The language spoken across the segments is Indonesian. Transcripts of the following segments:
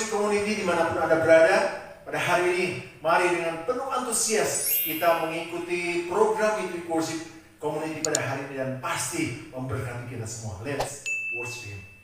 Worship Community dimanapun Anda berada, pada hari ini mari dengan penuh antusias kita mengikuti program Midweek Worship Community pada hari ini dan pasti memberkati kita semua. Let's worship Him.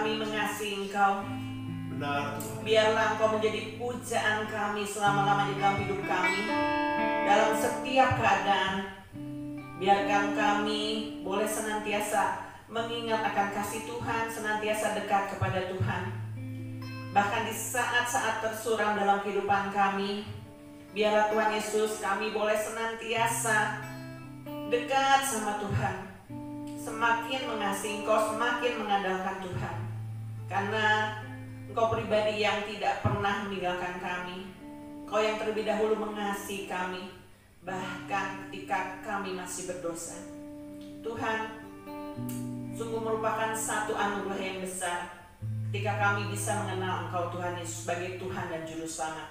kami mengasihi Engkau. Benar Tuhan. Biarlah Engkau menjadi pujaan kami selama-lamanya dalam hidup kami. Dalam setiap keadaan, biarkan kami boleh senantiasa mengingat akan kasih Tuhan, senantiasa dekat kepada Tuhan. Bahkan di saat-saat tersuram dalam kehidupan kami, biarlah Tuhan Yesus kami boleh senantiasa dekat sama Tuhan. Semakin mengasihi Engkau, semakin mengandalkan Tuhan. Karena Engkau pribadi yang tidak pernah meninggalkan kami. Engkau yang terlebih dahulu mengasihi kami, bahkan ketika kami masih berdosa. Tuhan, sungguh merupakan satu anugerah yang besar ketika kami bisa mengenal Engkau Tuhan Yesus sebagai Tuhan dan Juru Selamat.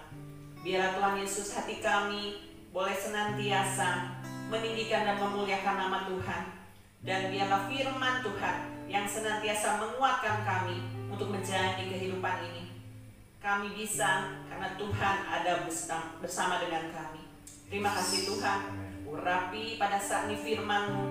Biarlah Tuhan Yesus hati kami boleh senantiasa meninggikan dan memuliakan nama Tuhan. Dan biarlah firman Tuhan yang senantiasa menguatkan kami untuk menjalani kehidupan ini. Kami bisa karena Tuhan ada bersama dengan kami. Terima kasih Tuhan. Urapi pada saat ini firman-Mu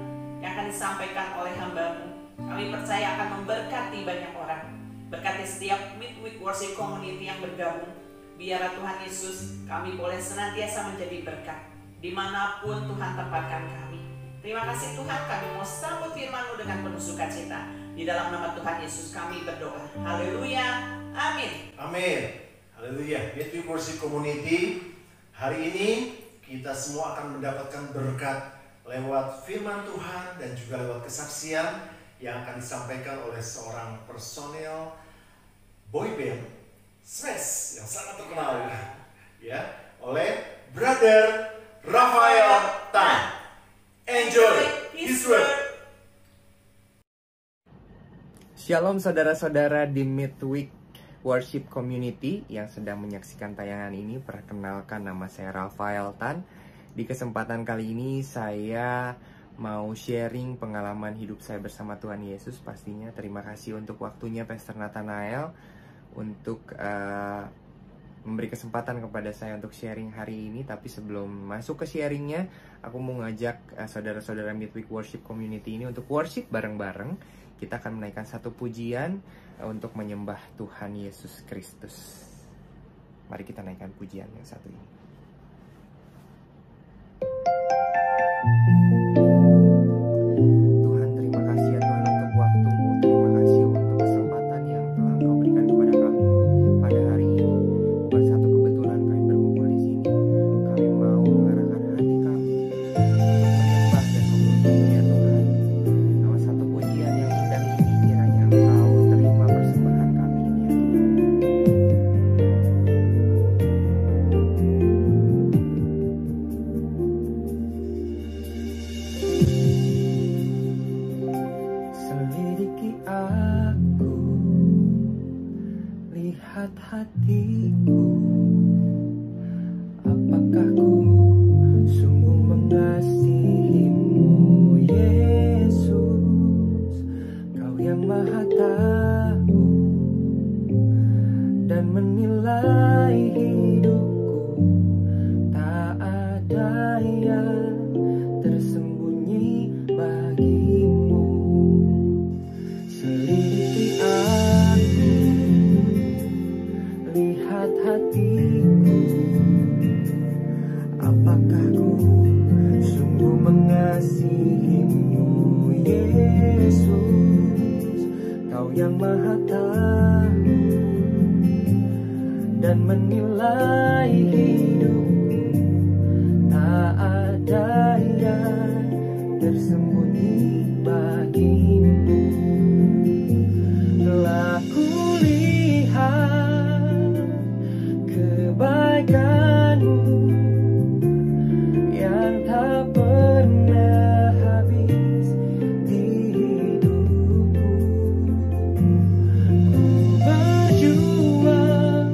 yang akan disampaikan oleh hamba-Mu. Kami percaya akan memberkati banyak orang. Berkati setiap Midweek Worship Community yang bergabung. Biarlah Tuhan Yesus kami boleh senantiasa menjadi berkat dimanapun Tuhan tempatkan kami. Terima kasih Tuhan, kami mau sambut firman-Mu dengan penuh sukacita. Di dalam nama Tuhan Yesus kami berdoa. Haleluya. Amin. Amin. Haleluya. Midweek Worship Community, hari ini kita semua akan mendapatkan berkat lewat firman Tuhan dan juga lewat kesaksian yang akan disampaikan oleh seorang personel boyband Smash yang sangat terkenal ya, oleh Brother Raphael Tan. Enjoy his word. Shalom saudara-saudara di Midweek Worship Community yang sedang menyaksikan tayangan ini. Perkenalkan, nama saya Raphael Tan. Di kesempatan kali ini saya mau sharing pengalaman hidup saya bersama Tuhan Yesus pastinya. Terima kasih untuk waktunya Pastor Nathanael untuk memberi kesempatan kepada saya untuk sharing hari ini. Tapi sebelum masuk ke sharingnya, aku mau ngajak saudara-saudara Midweek Worship Community ini untuk worship bareng-bareng. Kita akan menaikkan satu pujian untuk menyembah Tuhan Yesus Kristus. Mari kita naikkan pujian yang satu ini. Tuhan, terima kasih ya Tuhan untuk waktu-Mu. Terima kasih untuk kesempatan yang telah Engkau berikan kepada kami pada hari ini. Bukan satu kebetulan kami berkumpul di sini. Kami mau mengarahkan hati kami untuk menyembah dan memuji ya Tuhan. Nama satu pujian yang indah ini kiranya Engkau terima persembahan kami ini ya Tuhan. Selidiki aku, lihat hatiku, apakah ku sungguh mengasihimu Yesus. Kau yang maha tahu dan menilai hidupku, tak ada yang tersembunyi bagimu. Selidiki aku, lihat hatiku, apakah ku sungguh mengasihimu Yesus. Kau yang maha tahu dan menilai hidupku, tak ada yang tersembunyi bagimu. Telah kulihat kebaikan-Mu yang tak pernah habis di hidupku. Ku berjuang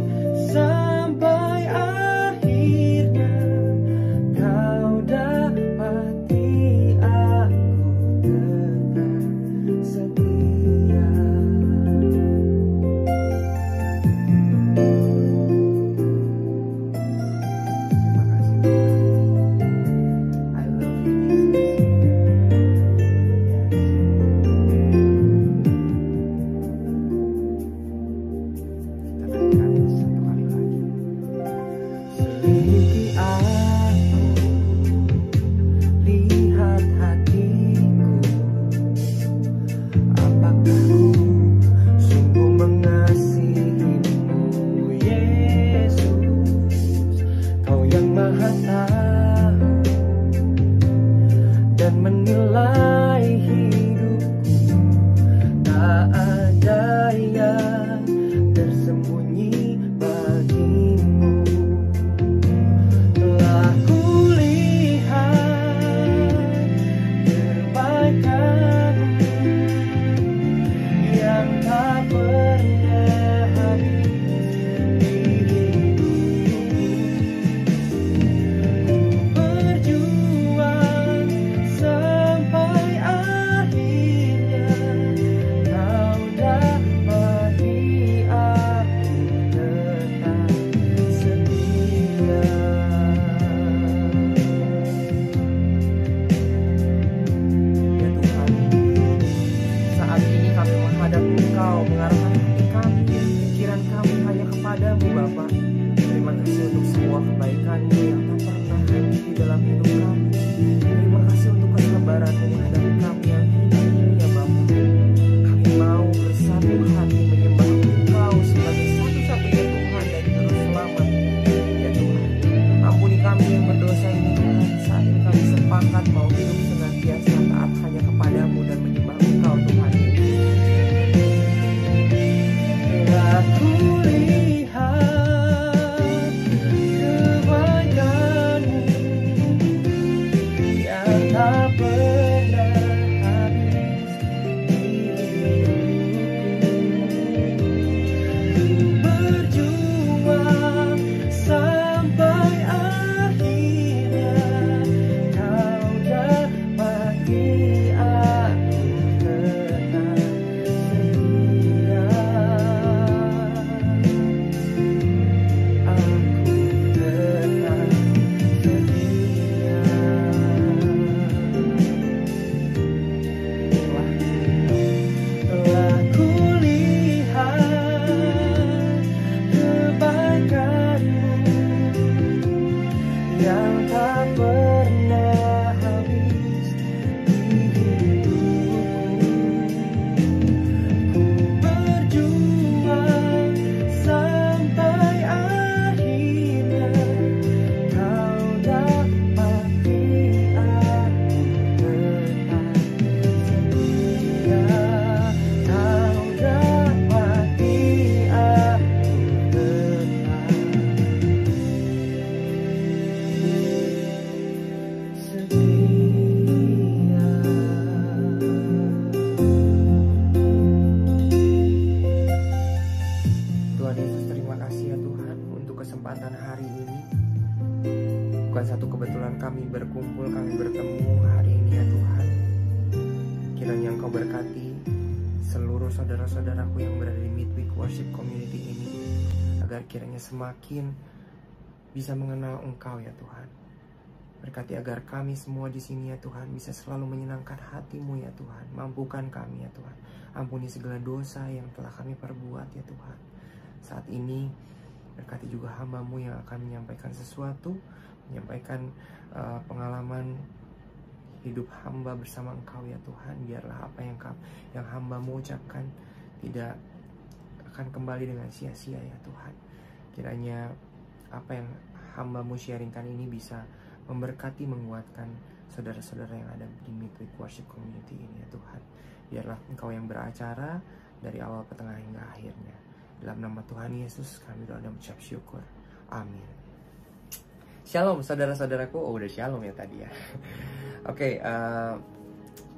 Engkau mengarahkan hati kami, pikiran kami hanya kepadamu Bapa. Terima kasih untuk semua kebaikan-Mu yang tak pernah habis di dalam hidup kami. Terima kasih untuk kesabaran-Mu menghadapi kami yang hidup ini ya Bapa. Kami mau bersatu hati menyembah Engkau sebagai satu-satunya Tuhan dan Juru Selamat ya Tuhan. Ampuni kami yang berdosa ini Tuhan. Saat ini kami sepakat mau hidup senantiasa taat hanya kepadamu dan menyembah Engkau Tuhan. Aku lihat kebaikan-Mu yang tak pernah habis di hidupku. Berjuang sampai akhirnya Kau dapati aku tetap setia. Aku tetap setia. Telah kulihat kebaikan-Mu yang tak pernah habis di hidupku. Ku berjuang sampai akhirnya Kau dapati aku tetap setia. Kau dapati aku tetap Tuhan Yesus, terima kasih ya Tuhan untuk kesempatan hari ini. Bukan satu kebetulan kami berkumpul, kami bertemu hari ini ya Tuhan. Kiranya Engkau berkati seluruh saudara-saudaraku yang berada di Midweek Worship Community ini, agar kiranya semakin bisa mengenal Engkau ya Tuhan. Berkati agar kami semua di sini ya Tuhan bisa selalu menyenangkan hati-Mu ya Tuhan. Mampukan kami ya Tuhan. Ampuni segala dosa yang telah kami perbuat ya Tuhan. Saat ini berkati juga hamba-Mu yang akan menyampaikan sesuatu, menyampaikan pengalaman hidup hamba bersama Engkau ya Tuhan. Biarlah apa yang hamba-Mu ucapkan tidak akan kembali dengan sia-sia ya Tuhan. Kiranya apa yang hamba-Mu sharingkan ini bisa memberkati, menguatkan saudara-saudara yang ada di Midweek Worship Community ini ya Tuhan. Biarlah Engkau yang beracara dari awal, pertengahan hingga akhirnya. Dalam nama Tuhan Yesus kami doa dan mengucap syukur. Amin. Shalom saudara-saudaraku. Oh udah shalom ya tadi ya. Oke,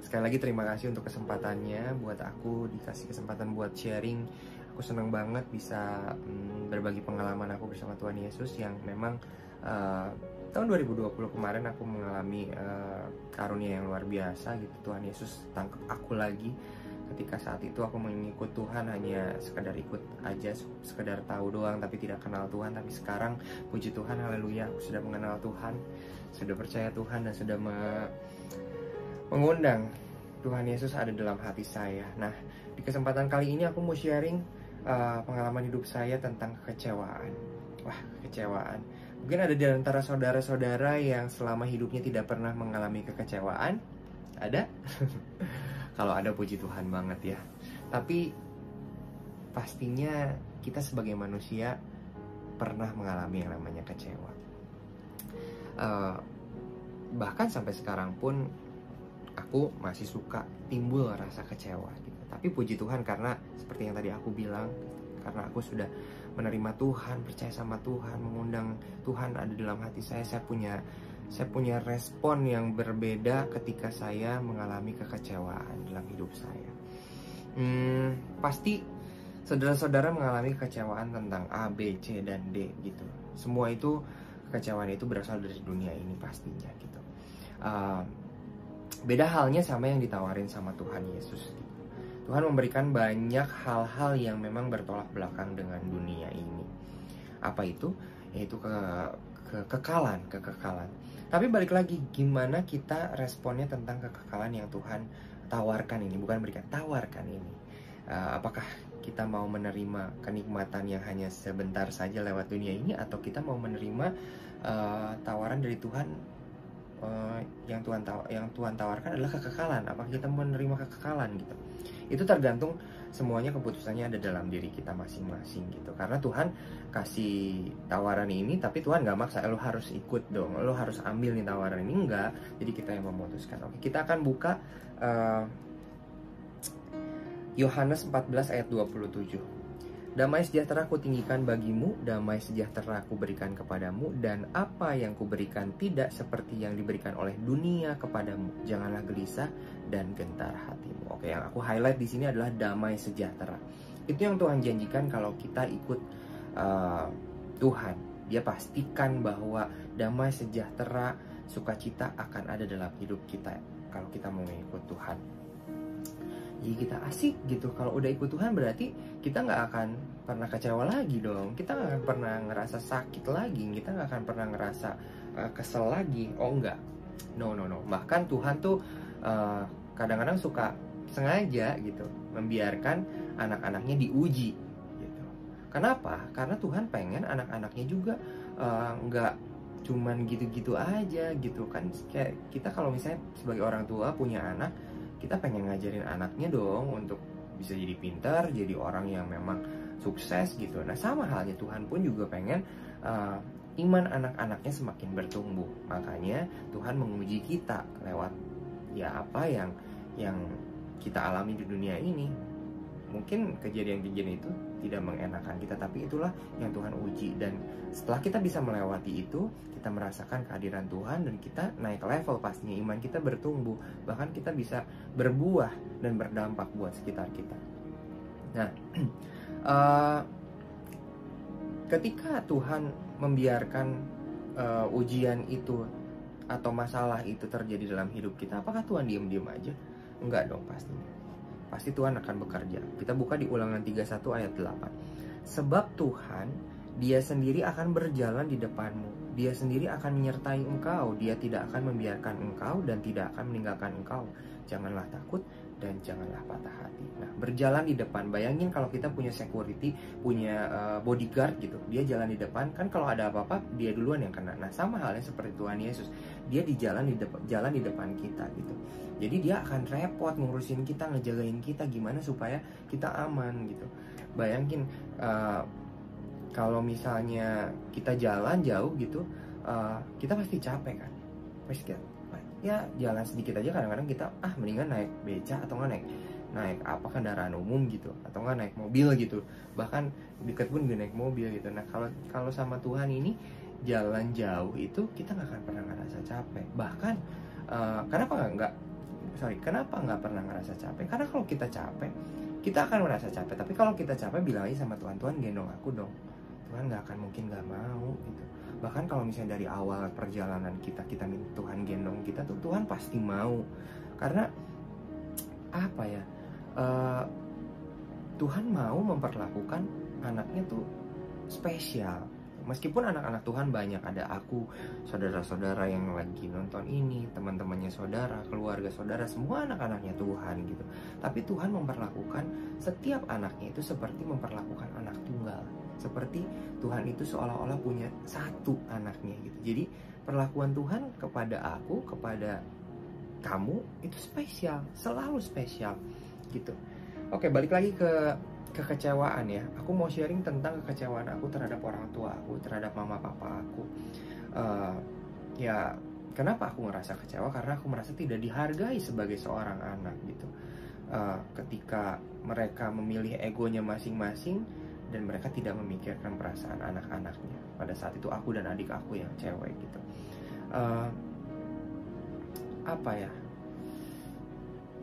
sekali lagi terima kasih untuk kesempatannya. Buat aku dikasih kesempatan buat sharing. Aku senang banget bisa berbagi pengalaman aku bersama Tuhan Yesus yang memang tahun 2020 kemarin aku mengalami karunia yang luar biasa gitu. Tuhan Yesus tangkap aku lagi ketika saat itu aku mengikut Tuhan hanya sekedar ikut aja, sekedar tahu doang tapi tidak kenal Tuhan. Tapi sekarang puji Tuhan, haleluya, aku sudah mengenal Tuhan, sudah percaya Tuhan dan sudah mengundang Tuhan Yesus ada dalam hati saya. Nah, di kesempatan kali ini aku mau sharing pengalaman hidup saya tentang kekecewaan. Wah, kekecewaan. Mungkin ada di antara saudara-saudara yang selama hidupnya tidak pernah mengalami kekecewaan. Ada? Kalau ada puji Tuhan banget ya. Tapi pastinya kita sebagai manusia pernah mengalami yang namanya kecewa. Bahkan sampai sekarang pun aku masih suka timbul rasa kecewa gitu. Tapi puji Tuhan karena seperti yang tadi aku bilang, karena aku sudah menerima Tuhan, percaya sama Tuhan, mengundang Tuhan ada dalam hati saya punya respon yang berbeda ketika saya mengalami kekecewaan dalam hidup saya. Pasti saudara-saudara mengalami kekecewaan tentang A, B, C, dan D gitu. Semua itu, kekecewaan itu berasal dari dunia ini pastinya gitu. Beda halnya sama yang ditawarin sama Tuhan Yesus gitu. Tuhan memberikan banyak hal-hal yang memang bertolak belakang dengan dunia ini. Apa itu? Yaitu kekekalan. Tapi balik lagi, gimana kita responnya tentang kekekalan yang Tuhan tawarkan ini, bukan berikan, tawarkan ini. Apakah kita mau menerima kenikmatan yang hanya sebentar saja lewat dunia ini, atau kita mau menerima tawaran dari Tuhan, yang Tuhan tawarkan adalah kekekalan. Apakah kita mau menerima kekekalan gitu? Itu tergantung, semuanya keputusannya ada dalam diri kita masing-masing gitu. Karena Tuhan kasih tawaran ini, tapi Tuhan nggak maksa lo harus ikut dong, lo harus ambil nih tawaran ini, enggak. Jadi kita yang memutuskan. Oke, kita akan buka Yohanes 14 ayat 27. Damai sejahtera kutinggikan bagimu, damai sejahtera kuberikan kepadamu, dan apa yang kuberikan tidak seperti yang diberikan oleh dunia kepadamu. Janganlah gelisah dan gentar hatimu. Oke, yang aku highlight di sini adalah damai sejahtera. Itu yang Tuhan janjikan kalau kita ikut Tuhan. Dia pastikan bahwa damai sejahtera, sukacita akan ada dalam hidup kita kalau kita mau mengikut Tuhan. Jadi kita asik gitu. Kalau udah ikut Tuhan berarti kita nggak akan pernah kecewa lagi dong. Kita nggak akan pernah ngerasa sakit lagi. Kita nggak akan pernah ngerasa kesel lagi. Oh enggak, no. Bahkan Tuhan tuh kadang-kadang suka sengaja gitu membiarkan anak-anaknya diuji gitu. Kenapa? Karena Tuhan pengen anak-anaknya juga nggak cuman gitu-gitu aja gitu kan. Kayak kita kalau misalnya sebagai orang tua punya anak, kita pengen ngajarin anaknya dong untuk bisa jadi pintar, jadi orang yang memang sukses gitu. Nah sama halnya Tuhan pun juga pengen iman anak-anaknya semakin bertumbuh. Makanya Tuhan menguji kita lewat ya apa yang kita alami di dunia ini. Mungkin kejadian-kejadian itu tidak mengenakan kita, tapi itulah yang Tuhan uji. Dan setelah kita bisa melewati itu, kita merasakan kehadiran Tuhan dan kita naik level pastinya. Iman kita bertumbuh, bahkan kita bisa berbuah dan berdampak buat sekitar kita. Nah, ketika Tuhan membiarkan ujian itu atau masalah itu terjadi dalam hidup kita, apakah Tuhan diam-diam aja? Enggak dong pastinya. Pasti Tuhan akan bekerja. Kita buka di Ulangan 31 ayat 8. Sebab Tuhan, Dia sendiri akan berjalan di depanmu. Dia sendiri akan menyertai engkau. Dia tidak akan membiarkan engkau dan tidak akan meninggalkan engkau. Janganlah takut dan janganlah patah hati. Nah, berjalan di depan. Bayangin kalau kita punya security, punya bodyguard gitu. Dia jalan di depan, kan kalau ada apa-apa dia duluan yang kena. Nah, sama halnya seperti Tuhan Yesus. Dia jalan di depan kita gitu. Jadi dia akan repot ngurusin kita, ngejagain kita gimana supaya kita aman gitu. Bayangin kalau misalnya kita jalan jauh gitu, kita pasti capek kan. Pasti ya jalan sedikit aja kadang-kadang kita mendingan naik beca atau nggak naik apa kendaraan umum gitu, atau nggak naik mobil gitu. Bahkan deket pun gue naik mobil gitu. Nah kalau sama Tuhan ini jalan jauh itu kita nggak akan pernah ngerasa capek. Bahkan kenapa nggak pernah ngerasa capek? Karena kalau kita capek, kita akan merasa capek. Tapi kalau kita capek, bilang aja sama Tuhan, Tuhan gendong aku dong. Tuhan nggak akan mungkin nggak mau gitu. Bahkan kalau misalnya dari awal perjalanan kita minta Tuhan gendong kita tuh, Tuhan pasti mau. Karena apa ya? Tuhan mau memperlakukan anaknya tuh spesial. Meskipun anak-anak Tuhan banyak, ada aku, saudara-saudara yang lagi nonton ini, teman-temannya saudara, keluarga saudara, semua anak-anaknya Tuhan gitu. Tapi Tuhan memperlakukan setiap anaknya itu seperti memperlakukan anak tunggal. Seperti Tuhan itu seolah-olah punya satu anaknya gitu. Jadi perlakuan Tuhan kepada aku, kepada kamu itu spesial, selalu spesial gitu. Oke, balik lagi ke kekecewaan ya. Aku mau sharing tentang kekecewaan aku terhadap orang tua aku, terhadap mama papa aku. Ya kenapa aku ngerasa kecewa? Karena aku merasa tidak dihargai sebagai seorang anak gitu. Ketika mereka memilih egonya masing-masing dan mereka tidak memikirkan perasaan anak-anaknya. Pada saat itu aku dan adik aku yang cewek gitu.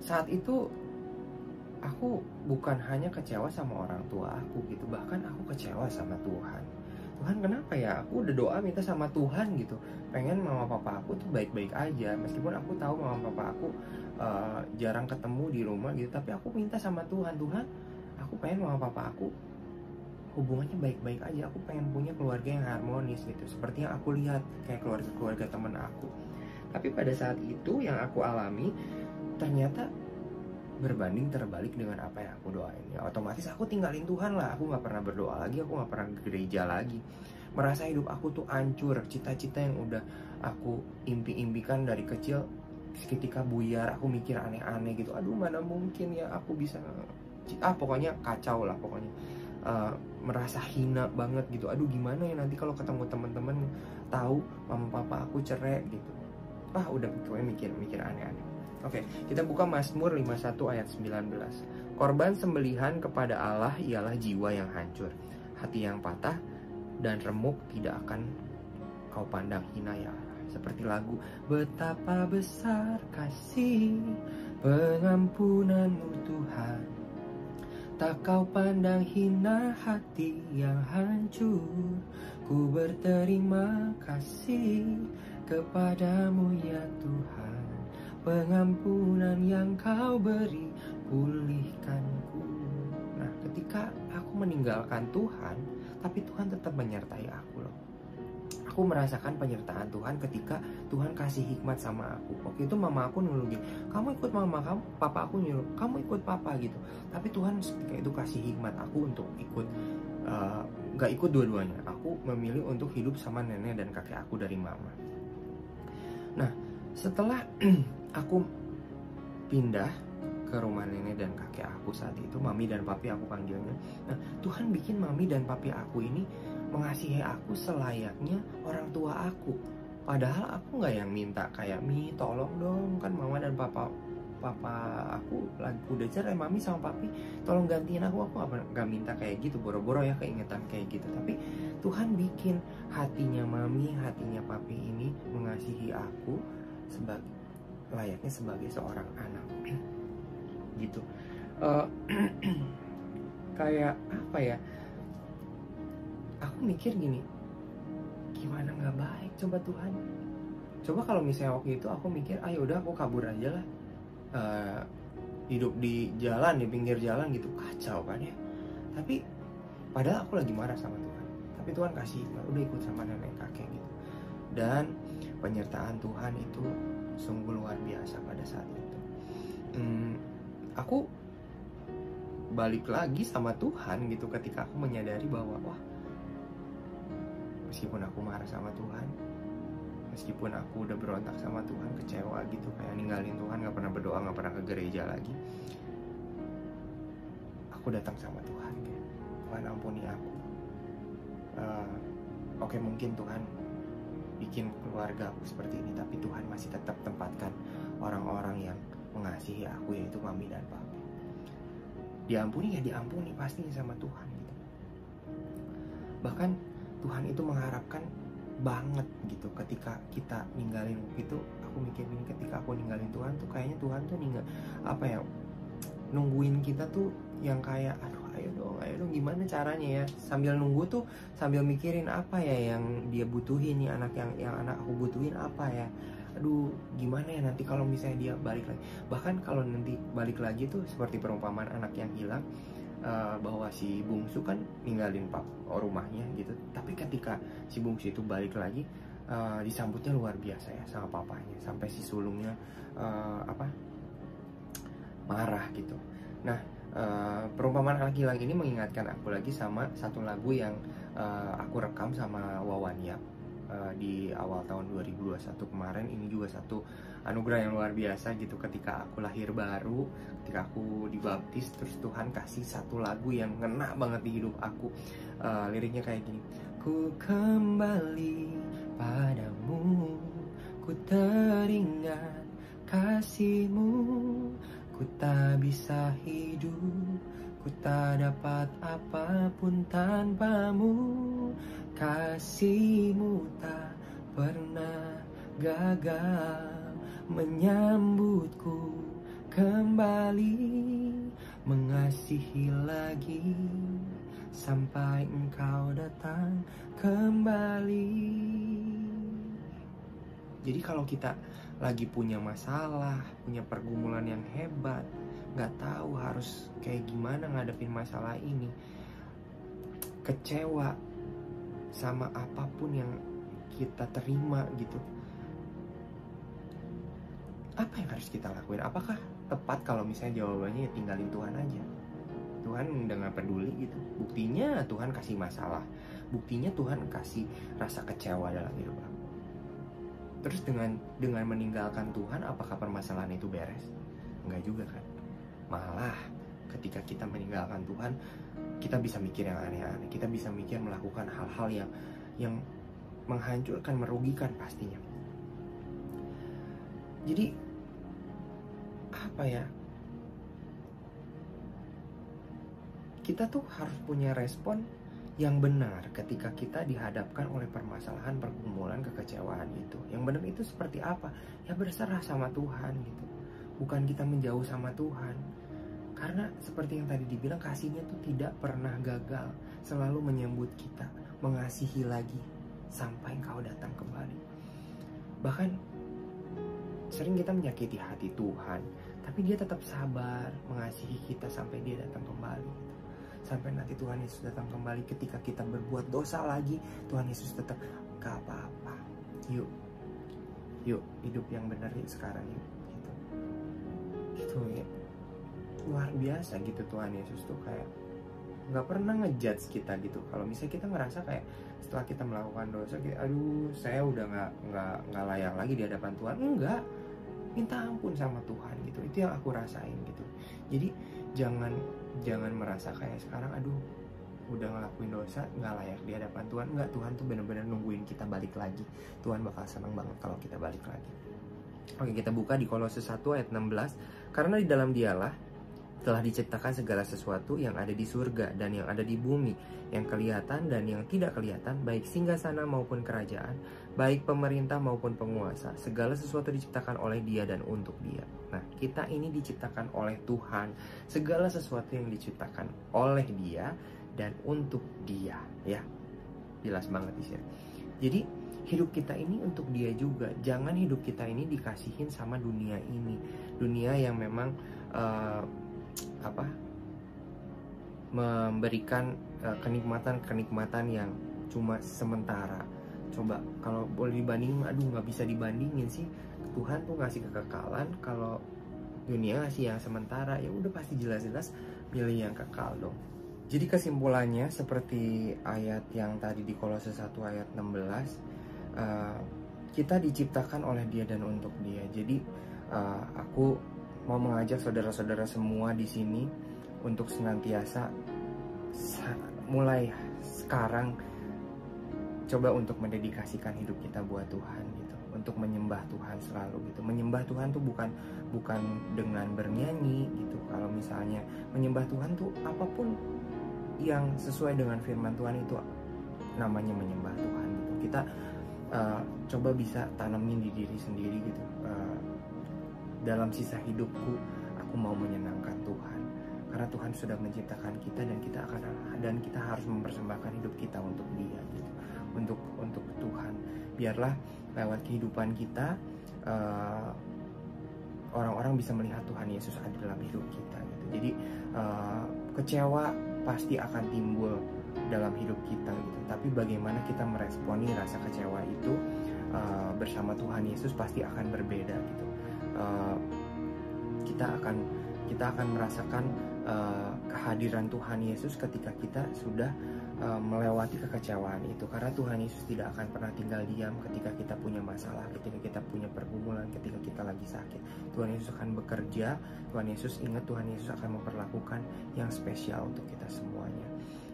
Saat itu aku bukan hanya kecewa sama orang tua aku gitu, bahkan aku kecewa sama Tuhan. Tuhan kenapa ya? Aku udah doa minta sama Tuhan gitu, pengen mama papa aku tuh baik-baik aja. Meskipun aku tahu mama papa aku jarang ketemu di rumah gitu, tapi aku minta sama Tuhan, Tuhan aku pengen mama papa aku hubungannya baik-baik aja. Aku pengen punya keluarga yang harmonis gitu, seperti yang aku lihat kayak keluarga teman aku. Tapi pada saat itu yang aku alami, ternyata berbanding terbalik dengan apa yang aku doain. Ya otomatis aku tinggalin Tuhan lah. Aku gak pernah berdoa lagi, aku gak pernah ke gereja lagi. Merasa hidup aku tuh hancur, cita-cita yang udah aku impi-impikan dari kecil seketika buyar. Aku mikir aneh-aneh gitu, aduh mana mungkin ya aku bisa, pokoknya kacau lah pokoknya. Merasa hina banget gitu, aduh gimana ya nanti kalau ketemu teman-teman tahu mama papa aku cerai gitu. Udah pokoknya mikir aneh-aneh. Oke, kita buka Mazmur 51 ayat 19. Korban sembelihan kepada Allah ialah jiwa yang hancur, hati yang patah dan remuk tidak akan kau pandang hina ya Allah. Seperti lagu, betapa besar kasih pengampunanmu Tuhan, tak kau pandang hina hati yang hancur. Ku berterima kasih kepadamu ya Tuhan, pengampunan yang kau beri pulihkanku. Nah, ketika aku meninggalkan Tuhan, tapi Tuhan tetap menyertai aku loh. Aku merasakan penyertaan Tuhan ketika Tuhan kasih hikmat sama aku. Waktu itu mama aku nyuruh gini, kamu ikut mama kamu, papa aku nyuruh, kamu ikut papa gitu. Tapi Tuhan ketika itu kasih hikmat aku untuk ikut, gak ikut dua-duanya. Aku memilih untuk hidup sama nenek dan kakek aku dari mama. Nah, setelah aku pindah ke rumah nenek dan kakek aku saat itu, mami dan papi aku panggilnya. Nah, Tuhan bikin mami dan papi aku ini mengasihi aku selayaknya orang tua aku. Padahal aku nggak yang minta kayak, Mi tolong dong, kan mama dan papa aku lagi udah cerai, mami sama papi tolong gantiin aku nggak minta kayak gitu, boro-boro ya keingetan kayak gitu. Tapi Tuhan bikin hatinya mami, hatinya papi ini mengasihi aku layaknya sebagai seorang anak gitu. Kayak apa ya, aku mikir gini, gimana nggak baik coba Tuhan. Coba kalau misalnya waktu itu aku mikir, ayo udah aku kabur aja lah, hidup di jalan, di pinggir jalan gitu, kacau kan ya. Tapi padahal aku lagi marah sama Tuhan, tapi Tuhan kasih, udah ikut sama nenek kakek gitu. Dan penyertaan Tuhan itu sungguh luar biasa pada saat itu. Aku balik lagi sama Tuhan gitu ketika aku menyadari bahwa wah, meskipun aku marah sama Tuhan, meskipun aku udah berontak sama Tuhan, kecewa gitu, kayak ninggalin Tuhan, gak pernah berdoa, gak pernah ke gereja lagi, aku datang sama Tuhan kayak, Tuhan ampuni aku. Oke, mungkin Tuhan bikin keluarga aku seperti ini, tapi Tuhan masih tetap tempatkan orang-orang yang mengasihi aku, yaitu mami dan papi. Diampuni ya diampuni pastinya sama Tuhan gitu. Bahkan Tuhan itu mengharapkan banget gitu ketika kita ninggalin itu. Aku mikir gini, ketika aku ninggalin Tuhan tuh kayaknya Tuhan tuh nungguin kita tuh yang kayak, aduh ayo dong gimana caranya ya, sambil nunggu tuh sambil mikirin apa ya yang dia butuhin nih, anak yang anak aku butuhin apa ya, aduh gimana ya nanti kalau misalnya dia balik lagi. Bahkan kalau nanti balik lagi tuh seperti perumpamaan anak yang hilang, bahwa si bungsu kan ninggalin rumahnya gitu, tapi ketika si bungsu itu balik lagi, disambutnya luar biasa ya sama papanya, sampai si sulungnya marah gitu. Nah, perumpamaan anak hilang ini mengingatkan aku lagi sama satu lagu yang aku rekam sama Wawan Yap di awal tahun 2021 kemarin. Ini juga satu anugerah yang luar biasa gitu, ketika aku lahir baru, ketika aku dibaptis, terus Tuhan kasih satu lagu yang ngena banget di hidup aku. Liriknya kayak gini, ku kembali padamu, ku teringat kasih-Mu, ku tak bisa hidup, ku tak dapat apapun tanpa-Mu. Kasih-Mu tak pernah gagal menyambutku kembali, mengasihi lagi sampai Engkau datang kembali. Jadi kalau kita lagi punya masalah, punya pergumulan yang hebat, gak tahu harus kayak gimana ngadepin masalah ini, kecewa sama apapun yang kita terima gitu, apa yang harus kita lakuin? Apakah tepat kalau misalnya jawabannya ya tinggalin Tuhan aja. Tuhan udah gak peduli gitu. Buktinya Tuhan kasih masalah, buktinya Tuhan kasih rasa kecewa dalam hidup aku. Terus dengan meninggalkan Tuhan, apakah permasalahan itu beres? Enggak juga kan. Malah ketika kita meninggalkan Tuhan, kita bisa mikir yang aneh-aneh, kita bisa mikir melakukan hal-hal yang menghancurkan, merugikan pastinya. Jadi apa ya, kita tuh harus punya respon yang benar ketika kita dihadapkan oleh permasalahan, pergumulan, kekecewaan itu. Yang benar itu seperti apa? Ya berserah sama Tuhan gitu. Bukan kita menjauh sama Tuhan. Karena seperti yang tadi dibilang, kasihnya tuh tidak pernah gagal, selalu menyambut kita, mengasihi lagi sampai Engkau datang kembali. Bahkan sering kita menyakiti hati Tuhan, tapi Dia tetap sabar mengasihi kita sampai Dia datang kembali. Sampai nanti Tuhan Yesus datang kembali, ketika kita berbuat dosa lagi, Tuhan Yesus tetap gak apa-apa. Yuk hidup yang benar yuk sekarang yuk. Gitu ya. Luar biasa gitu Tuhan Yesus tuh, kayak nggak pernah ngejudge kita gitu. Kalau misalnya kita ngerasa kayak setelah kita melakukan dosa, kayak aduh saya udah nggak layak lagi di hadapan Tuhan, enggak, minta ampun sama Tuhan gitu. Itu yang aku rasain gitu. Jadi jangan merasa kayak sekarang aduh udah ngelakuin dosa nggak layak di hadapan Tuhan. Enggak, Tuhan tuh benar-benar nungguin kita balik lagi. Tuhan bakal senang banget kalau kita balik lagi. Oke, kita buka di Kolose 1 ayat 16. Karena di dalam Dialah telah diciptakan segala sesuatu yang ada di surga dan yang ada di bumi, yang kelihatan dan yang tidak kelihatan, baik singgasana maupun kerajaan, baik pemerintah maupun penguasa. Segala sesuatu diciptakan oleh Dia dan untuk Dia. Nah, kita ini diciptakan oleh Tuhan. Segala sesuatu yang diciptakan oleh Dia dan untuk Dia, ya. Jelas banget di sini. Jadi hidup kita ini untuk Dia juga. Jangan hidup kita ini dikasihin sama dunia ini, dunia yang memang memberikan kenikmatan yang cuma sementara. Coba kalau boleh dibandingin, aduh nggak bisa dibandingin sih. Tuhan tuh ngasih kekekalan, kalau dunia ngasih yang sementara, ya udah pasti jelas-jelas pilih yang kekal dong. Jadi kesimpulannya seperti ayat yang tadi di Kolose 1 ayat 16, kita diciptakan oleh Dia dan untuk Dia. Jadi aku mau mengajak saudara-saudara semua di sini untuk senantiasa mulai sekarang coba untuk mendedikasikan hidup kita buat Tuhan gitu, untuk menyembah Tuhan selalu gitu. Menyembah Tuhan tuh bukan dengan bernyanyi gitu. Kalau misalnya menyembah Tuhan tuh apapun yang sesuai dengan firman Tuhan itu namanya menyembah Tuhan gitu. Kita coba bisa tanamin di diri sendiri gitu. Dalam sisa hidupku, aku mau menyenangkan Tuhan. Karena Tuhan sudah menciptakan kita dan kita harus mempersembahkan hidup kita untuk Dia gitu. Untuk Tuhan. Biarlah lewat kehidupan kita orang-orang bisa melihat Tuhan Yesus ada dalam hidup kita gitu. Jadi kecewa pasti akan timbul dalam hidup kita gitu. Tapi bagaimana kita meresponi rasa kecewa itu bersama Tuhan Yesus pasti akan berbeda gitu. Kita akan merasakan kehadiran Tuhan Yesus ketika kita sudah melewati kekecewaan itu. Karena Tuhan Yesus tidak akan pernah tinggal diam ketika kita punya masalah, ketika kita punya pergumulan, ketika kita lagi sakit. Tuhan Yesus akan bekerja. Tuhan Yesus akan memperlakukan yang spesial untuk kita semuanya.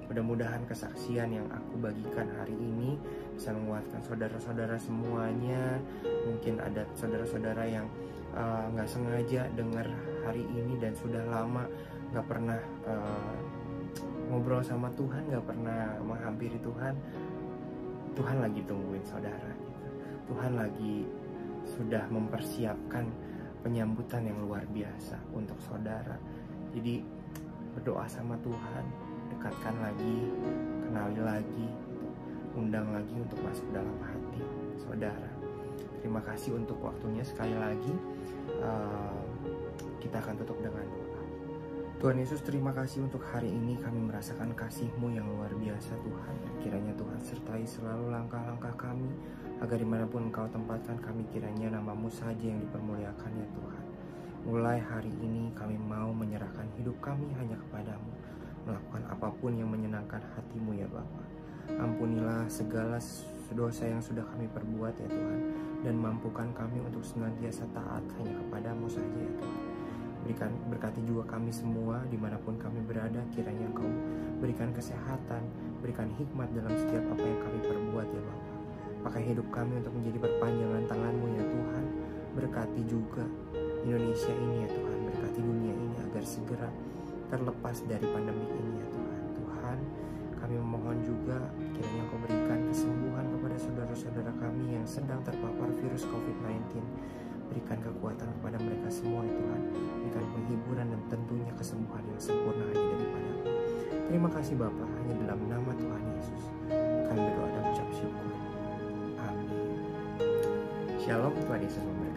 Mudah-mudahan kesaksian yang aku bagikan hari ini bisa menguatkan saudara-saudara semuanya. Mungkin ada saudara-saudara yang nggak sengaja dengar hari ini dan sudah lama nggak pernah ngobrol sama Tuhan, nggak pernah menghampiri Tuhan. Tuhan lagi tungguin saudara gitu. Tuhan lagi sudah mempersiapkan penyambutan yang luar biasa untuk saudara. Jadi berdoa sama Tuhan, dekatkan lagi, kenali lagi, undang lagi untuk masuk dalam hati saudara. Terima kasih untuk waktunya. Sekali lagi kita akan tutup dengan doa. Tuhan Yesus, terima kasih untuk hari ini kami merasakan kasih-Mu yang luar biasa Tuhan. Kiranya Tuhan sertai selalu langkah-langkah kami, agar dimanapun Engkau tempatkan kami, kiranya nama-Mu saja yang dipermuliakan ya Tuhan. Mulai hari ini kami mau menyerahkan hidup kami hanya kepadamu, melakukan apapun yang menyenangkan hatimu ya Bapa. Ampunilah segala dosa yang sudah kami perbuat ya Tuhan, dan mampukan kami untuk senantiasa taat hanya kepadamu saja ya Tuhan. Berkati juga kami semua dimanapun kami berada, kiranya Engkau berikan kesehatan, berikan hikmat dalam setiap apa yang kami perbuat ya Bapa. Pakai hidup kami untuk menjadi perpanjangan tangan-Mu ya Tuhan. Berkati juga Indonesia ini ya Tuhan, berkati dunia ini agar segera terlepas dari pandemi ini ya Tuhan. Tuhan, kami memohon juga kiranya Engkau berikan kesembuhan kepada saudara-saudara kami yang sedang terpapar virus COVID-19. Berikan kekuatan kepada mereka semua ya Tuhan. Berikan penghiburan dan tentunya kesembuhan yang sempurna hanya daripada-Mu. Terima kasih Bapa, hanya dalam nama Tuhan Yesus kami berdoa dan ucap syukur. Amin. Shalom, Tuhan Yesus memberkati.